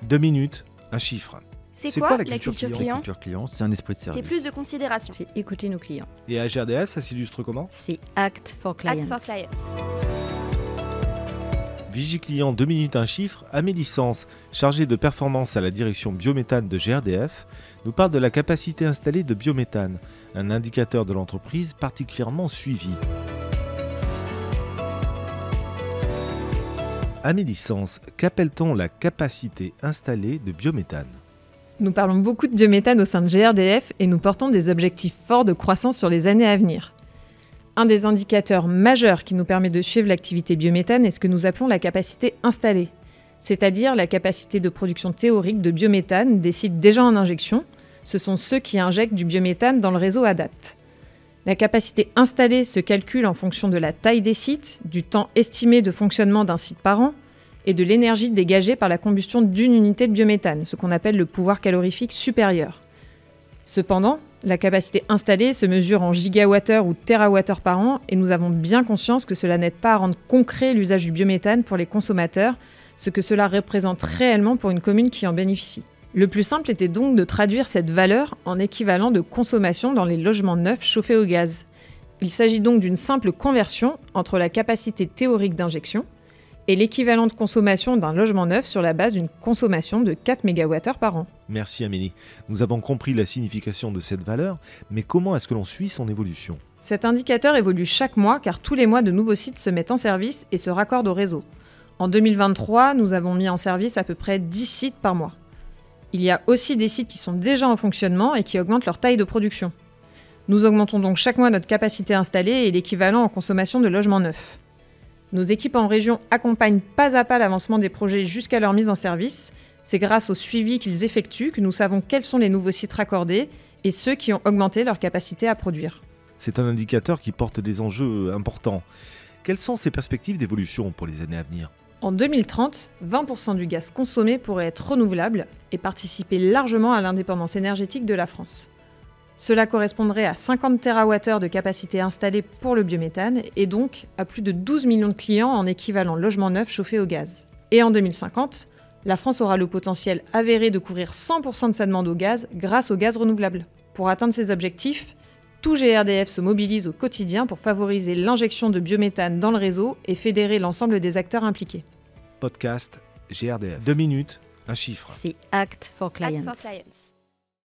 2 minutes, un chiffre. C'est quoi la culture client? La culture client, c'est un esprit de service. C'est plus de considération. C'est écouter nos clients. Et à GRDF, ça s'illustre comment? C'est Act for Clients. Act for Clients. Vigiclient 2 minutes, un chiffre, Amélie Sens, chargée de performance à la direction biométhane de GRDF, nous parle de la capacité installée de biométhane, un indicateur de l'entreprise particulièrement suivi. Amélie Sens, qu'appelle-t-on la capacité installée de biométhane? Nous parlons beaucoup de biométhane au sein de GRDF et nous portons des objectifs forts de croissance sur les années à venir. Un des indicateurs majeurs qui nous permet de suivre l'activité biométhane est ce que nous appelons la capacité installée, c'est-à-dire la capacité de production théorique de biométhane des sites déjà en injection. Ce sont ceux qui injectent du biométhane dans le réseau à date. La capacité installée se calcule en fonction de la taille des sites, du temps estimé de fonctionnement d'un site par an et de l'énergie dégagée par la combustion d'une unité de biométhane, ce qu'on appelle le pouvoir calorifique supérieur. Cependant, la capacité installée se mesure en gigawattheures ou térawattheures par an et nous avons bien conscience que cela n'aide pas à rendre concret l'usage du biométhane pour les consommateurs, ce que cela représente réellement pour une commune qui en bénéficie. Le plus simple était donc de traduire cette valeur en équivalent de consommation dans les logements neufs chauffés au gaz. Il s'agit donc d'une simple conversion entre la capacité théorique d'injection et l'équivalent de consommation d'un logement neuf sur la base d'une consommation de 4 MWh par an. Merci Amélie. Nous avons compris la signification de cette valeur, mais comment est-ce que l'on suit son évolution? Cet indicateur évolue chaque mois car tous les mois de nouveaux sites se mettent en service et se raccordent au réseau. En 2023, nous avons mis en service à peu près 10 sites par mois. Il y a aussi des sites qui sont déjà en fonctionnement et qui augmentent leur taille de production. Nous augmentons donc chaque mois notre capacité installée et l'équivalent en consommation de logements neufs. Nos équipes en région accompagnent pas à pas l'avancement des projets jusqu'à leur mise en service. C'est grâce au suivi qu'ils effectuent que nous savons quels sont les nouveaux sites raccordés et ceux qui ont augmenté leur capacité à produire. C'est un indicateur qui porte des enjeux importants. Quelles sont ses perspectives d'évolution pour les années à venir? En 2030, 20% du gaz consommé pourrait être renouvelable et participer largement à l'indépendance énergétique de la France. Cela correspondrait à 50 TWh de capacité installée pour le biométhane et donc à plus de 12 millions de clients en équivalent logement neuf chauffé au gaz. Et en 2050, la France aura le potentiel avéré de couvrir 100% de sa demande au gaz grâce au gaz renouvelable. Pour atteindre ces objectifs, tout GRDF se mobilise au quotidien pour favoriser l'injection de biométhane dans le réseau et fédérer l'ensemble des acteurs impliqués. Podcast GRDF. 2 minutes, un chiffre. C'est Act for Clients. Act for Clients.